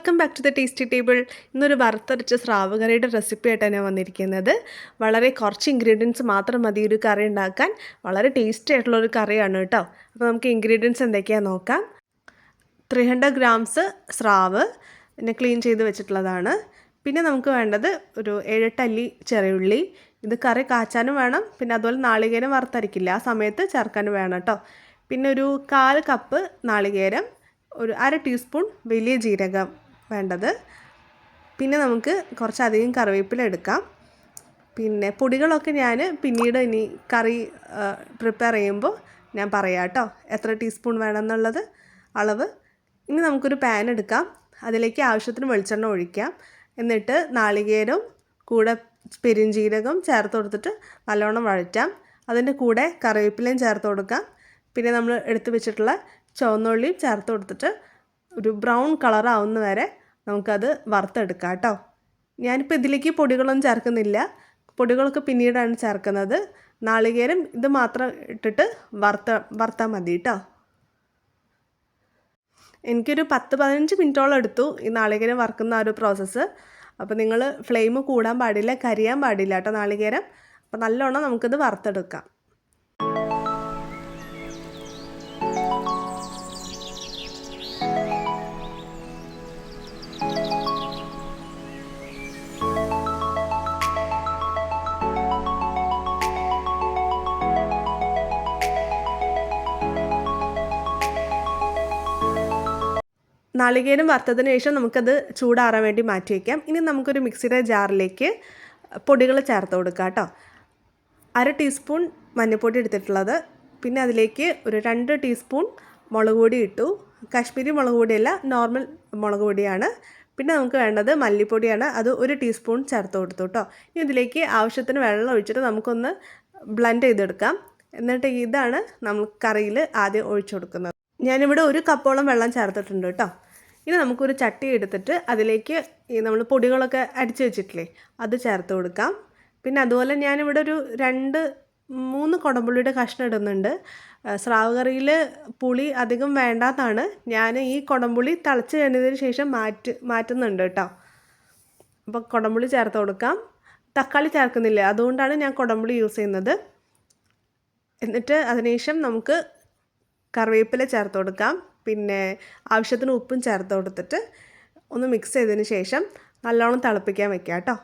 Welcome back to the tasty table. ഇന്നൊരു വറുത്തരച്ച സ്രാവ് കറിയുടെ റെസിപ്പി ആയിട്ടാണ് ഞാൻ വന്നിരിക്കുന്നത്. വളരെ കുറച്ച് ഇൻഗ്രീഡിയൻസ് മാത്രം മതി ഒരു കറി ഉണ്ടാക്കാൻ. വളരെ ടേസ്റ്റി ആയിട്ടുള്ളൊരു കറിയാണ് കേട്ടോ. അപ്പോൾ നമുക്ക് ഇൻഗ്രീഡിയൻസ് എന്തൊക്കെയാണെന്ന് നോക്കാം. 300 ഗ്രാംസ് സ്രാവ് പിന്നെ ക്ലീൻ ചെയ്ത് വെച്ചിട്ടുള്ളതാണ്. പിന്നെ നമുക്ക് വേണ്ടത് ഒരു 7-8 അല്ലി ചെറിയുള്ളി. ഇത് കറി കാച്ചാനും വേണം, പിന്നെ അതുപോലെ നാളികേരം വറുത്തരക്കില്ല ആ സമയത്ത് ചേർക്കാനും വേണം കേട്ടോ. പിന്നെ ഒരു 1/4 കപ്പ് നാളികേരം, ഒരു 1/2 ടീസ്പൂൺ വലിയ ജീരകം വേണ്ടത്. പിന്നെ നമുക്ക് കുറച്ചധികം കറിവേപ്പില എടുക്കാം. പിന്നെ പൊടികളൊക്കെ ഞാൻ പിന്നീട് ഇനി കറി പ്രിപ്പയർ ചെയ്യുമ്പോൾ ഞാൻ പറയാം കേട്ടോ, എത്ര ടീസ്പൂൺ വേണമെന്നുള്ളത് അളവ്. ഇനി നമുക്കൊരു പാൻ എടുക്കാം, അതിലേക്ക് ആവശ്യത്തിന് വെളിച്ചെണ്ണ ഒഴിക്കാം. എന്നിട്ട് നാളികേരവും കൂടെ പെരുംജീരകം ചേർത്ത് കൊടുത്തിട്ട് നല്ലോണം വഴറ്റാം. അതിൻ്റെ കൂടെ കറിവേപ്പിലയും ചേർത്ത് കൊടുക്കാം. പിന്നെ നമ്മൾ എടുത്ത് വെച്ചിട്ടുള്ള ചുവന്നുള്ളിയും ചേർത്ത് കൊടുത്തിട്ട് ഒരു ബ്രൗൺ കളറാവുന്ന വരെ നമുക്കത് വറുത്തെടുക്കാം കേട്ടോ. ഞാനിപ്പോൾ ഇതിലേക്ക് പൊടികളൊന്നും ചേർക്കുന്നില്ല, പൊടികളൊക്കെ പിന്നീടാണ് ചേർക്കുന്നത്. നാളികേരം ഇത് മാത്രം ഇട്ടിട്ട് വറുത്താൽ മതി കേട്ടോ. എനിക്കൊരു 10-15 മിനിറ്റോളം എടുത്തു ഈ നാളികേരം വറുക്കുന്ന ആ ഒരു പ്രോസസ്സ്. അപ്പോൾ നിങ്ങൾ ഫ്ലെയിം കൂടാൻ പാടില്ല, കരിയാൻ പാടില്ല കേട്ടോ നാളികേരം. അപ്പോൾ നല്ലോണം നമുക്കിത് വറുത്തെടുക്കാം. നാളികേരം വറുത്തതിന് ശേഷം നമുക്കത് ചൂടാറാൻ വേണ്ടി മാറ്റി വയ്ക്കാം. ഇനി നമുക്കൊരു മിക്സിയുടെ ജാറിലേക്ക് പൊടികൾ ചേർത്ത് കൊടുക്കാം കേട്ടോ. 1/2 ടീസ്പൂൺ മഞ്ഞൾപ്പൊടി എടുത്തിട്ടുള്ളത്, പിന്നെ അതിലേക്ക് ഒരു 2 ടീസ്പൂൺ മുളക് പൊടി ഇട്ടു. കാശ്മീരി മുളക് പൊടിയല്ല, നോർമൽ മുളക് പൊടിയാണ്. പിന്നെ നമുക്ക് വേണ്ടത് മല്ലിപ്പൊടിയാണ്, അത് 1 ടീസ്പൂൺ ചേർത്ത് കൊടുത്തു കേട്ടോ. ഇനി ഇതിലേക്ക് ആവശ്യത്തിന് വെള്ളം ഒഴിച്ചിട്ട് നമുക്കൊന്ന് ബ്ലെൻഡ് ചെയ്തെടുക്കാം. എന്നിട്ട് ഇതാണ് നമ്മൾ കറിയിൽ ആദ്യം ഒഴിച്ചു കൊടുക്കുന്നത്. ഞാനിവിടെ 1 കപ്പോളം വെള്ളം ചേർത്തിട്ടുണ്ട് കേട്ടോ. ഇനി നമുക്കൊരു ചട്ടി എടുത്തിട്ട് അതിലേക്ക് ഈ നമ്മൾ പൊടികളൊക്കെ അടിച്ച് വെച്ചിട്ടില്ലേ അത് ചേർത്ത് കൊടുക്കാം. പിന്നെ അതുപോലെ ഞാനിവിടെ ഒരു 2-3 കുടംപുളിയുടെ കഷ്ണം ഇടുന്നുണ്ട്. സ്രാവ് കറിയിൽ പുളി അധികം വേണ്ടാത്തതാണ്. ഞാൻ ഈ കുടംപുളി തിളച്ച് കഴിഞ്ഞതിന് ശേഷം മാറ്റുന്നുണ്ട് കേട്ടോ. അപ്പോൾ കുടംപുളി ചേർത്ത് കൊടുക്കാം. തക്കാളി ചേർക്കുന്നില്ല, അതുകൊണ്ടാണ് ഞാൻ കുടംപുളി യൂസ് ചെയ്യുന്നത്. എന്നിട്ട് അതിനുശേഷം നമുക്ക് കറിവേപ്പില ചേർത്ത് കൊടുക്കാം. പിന്നെ ആവശ്യത്തിന് ഉപ്പും ചേർത്ത് കൊടുത്തിട്ട് ഒന്ന് മിക്സ് ചെയ്തതിന് ശേഷം നല്ലോണം തിളപ്പിക്കാൻ വെക്കാം കേട്ടോ.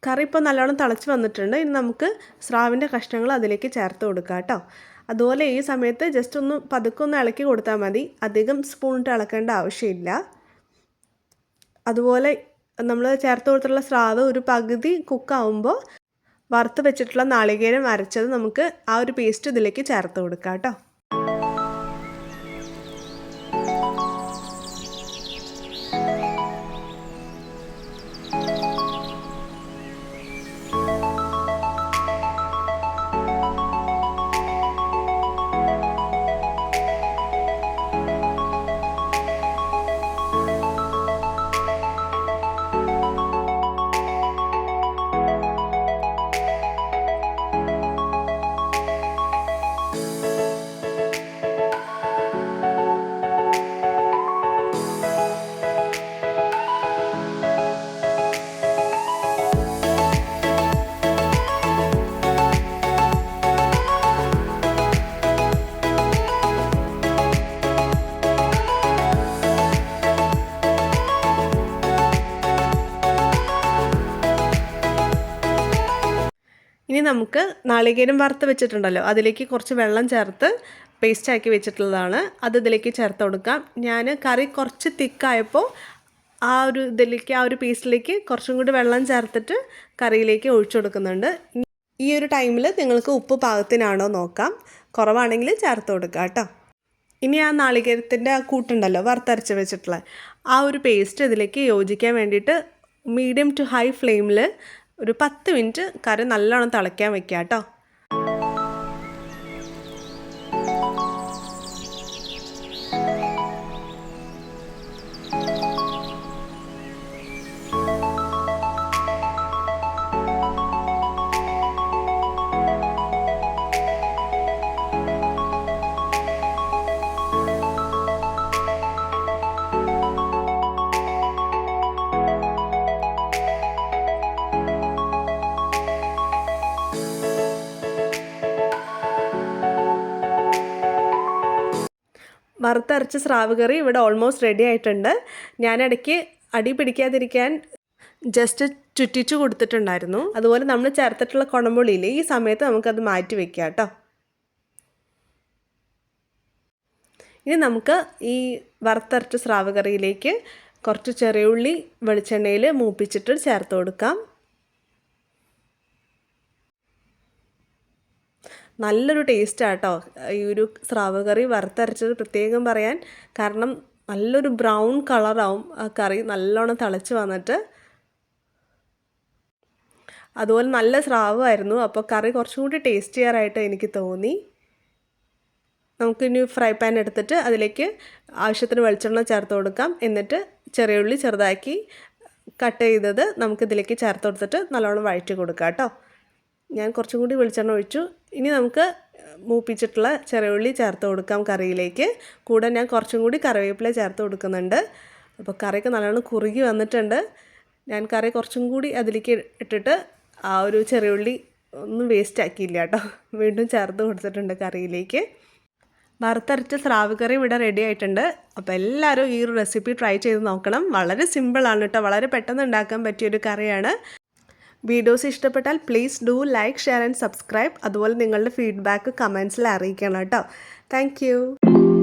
കറി ഇപ്പോൾ നല്ലോണം തിളച്ച് വന്നിട്ടുണ്ട്. ഇനി നമുക്ക് സ്രാവിൻ്റെ കഷ്ണങ്ങൾ അതിലേക്ക് ചേർത്ത് കൊടുക്കാം കേട്ടോ. അതുപോലെ ഈ സമയത്ത് ജസ്റ്റ് ഒന്ന് പതുക്കെ ഇളക്കി കൊടുത്താൽ മതി, അധികം സ്പൂണിട്ട് ഇളക്കേണ്ട ആവശ്യമില്ല. അതുപോലെ നമ്മൾ ചേർത്ത് കൊടുത്തിട്ടുള്ള സ്രാവ് ഒരു പകുതി കുക്കാവുമ്പോൾ വറുത്ത് വെച്ചിട്ടുള്ള നാളികേരം അരച്ചത് നമുക്ക് ആ ഒരു പേസ്റ്റ് ഇതിലേക്ക് ചേർത്ത് കൊടുക്കാം കേട്ടോ. ഇനി നമുക്ക് നാളികേരം വറുത്ത് വെച്ചിട്ടുണ്ടല്ലോ അതിലേക്ക് കുറച്ച് വെള്ളം ചേർത്ത് പേസ്റ്റാക്കി വെച്ചിട്ടുള്ളതാണ്, അത് ഇതിലേക്ക് ചേർത്ത് കൊടുക്കാം. ഞാൻ കറി കുറച്ച് തിക്കായപ്പോൾ ആ ഒരു പേസ്റ്റിലേക്ക് കുറച്ചും കൂടി വെള്ളം ചേർത്തിട്ട് കറിയിലേക്ക് ഒഴിച്ചു കൊടുക്കുന്നുണ്ട്. ഈ ഒരു ടൈമിൽ നിങ്ങൾക്ക് ഉപ്പ് പാകത്തിനാണോ നോക്കാം, കുറവാണെങ്കിൽ ചേർത്ത് കൊടുക്കാം കേട്ടോ. ഇനി ആ നാളികേരത്തിൻ്റെ ആ കൂട്ടുണ്ടല്ലോ വറുത്തരച്ച് വെച്ചിട്ടുള്ള ആ ഒരു പേസ്റ്റ് ഇതിലേക്ക് യോജിക്കാൻ വേണ്ടിയിട്ട് മീഡിയം ടു ഹൈ ഫ്ലെയിമിൽ ഒരു 10 മിനിറ്റ് കറി നല്ലോണം തിളയ്ക്കാൻ വെക്കാം കേട്ടോ. വറുത്തരച്ച സ്രാവ് കറി ഇവിടെ ഓൾമോസ്റ്റ് റെഡി ആയിട്ടുണ്ട്. ഞാനിടയ്ക്ക് അടി പിടിക്കാതിരിക്കാൻ ജസ്റ്റ് ചുറ്റിച്ചു കൊടുത്തിട്ടുണ്ടായിരുന്നു. അതുപോലെ നമ്മൾ ചേർത്തിട്ടുള്ള കുടംപുളിയില്ലേ, ഈ സമയത്ത് നമുക്കത് മാറ്റി വെക്കാം കേട്ടോ. ഇനി നമുക്ക് ഈ വറുത്തരച്ച സ്രാവ് കറിയിലേക്ക് കുറച്ച് ചെറിയ ഉള്ളി വെളിച്ചെണ്ണയിൽ മൂപ്പിച്ചിട്ട് ചേർത്ത് കൊടുക്കാം. നല്ലൊരു ടേസ്റ്റാണ് കേട്ടോ ഈ ഒരു സ്രാവ് കറി വറുത്തരച്ചത് പ്രത്യേകം പറയാൻ. കാരണം നല്ലൊരു ബ്രൗൺ കളറാവും ആ കറി നല്ലോണം തിളച്ച് വന്നിട്ട്. അതുപോലെ നല്ല സ്രാവായിരുന്നു, അപ്പോൾ കറി കുറച്ചും കൂടി ടേസ്റ്റിയറായിട്ട് എനിക്ക് തോന്നി. നമുക്കിനി ഫ്രൈ പാൻ എടുത്തിട്ട് അതിലേക്ക് ആവശ്യത്തിന് വെളിച്ചെണ്ണ ചേർത്ത് കൊടുക്കാം. എന്നിട്ട് ചെറിയ ഉള്ളി ചെറുതാക്കി കട്ട് ചെയ്തത് നമുക്കിതിലേക്ക് ചേർത്ത് കൊടുത്തിട്ട് നല്ലോണം വഴറ്റി കൊടുക്കാം കേട്ടോ. ഞാൻ കുറച്ചും കൂടി വെളിച്ചെണ്ണ ഒഴിച്ചു. ഇനി നമുക്ക് മൂപ്പിച്ചിട്ടുള്ള ചെറിയ ഉള്ളി ചേർത്ത് കൊടുക്കാം കറിയിലേക്ക്. കൂടെ ഞാൻ കുറച്ചും കൂടി കറിവേപ്പില ചേർത്ത് കൊടുക്കുന്നുണ്ട്. അപ്പോൾ കറിയൊക്കെ നല്ലോണം കുറുകി വന്നിട്ടുണ്ട്. ഞാൻ കറി കുറച്ചും കൂടി അതിലേക്ക് ഇട്ടിട്ട് ആ ഒരു ചെറിയ ഉള്ളി ഒന്നും വേസ്റ്റ് ആക്കിയില്ല കേട്ടോ, വീണ്ടും ചേർത്ത് കൊടുത്തിട്ടുണ്ട് കറിയിലേക്ക്. വറുത്തരച്ച സ്രാവ് കറി ഇവിടെ റെഡി ആയിട്ടുണ്ട്. അപ്പോൾ എല്ലാവരും ഈ ഒരു റെസിപ്പി ട്രൈ ചെയ്ത് നോക്കണം. വളരെ സിമ്പിളാണ് കേട്ടോ, വളരെ പെട്ടെന്ന് ഉണ്ടാക്കാൻ പറ്റിയൊരു കറിയാണ്. വീഡിയോസ് ഇഷ്ടപ്പെട്ടാൽ please do like, share and subscribe. അതുപോലെ നിങ്ങളുടെ ഫീഡ്ബാക്ക് കമൻസിൽ അറിയിക്കണം കേട്ടോ. താങ്ക്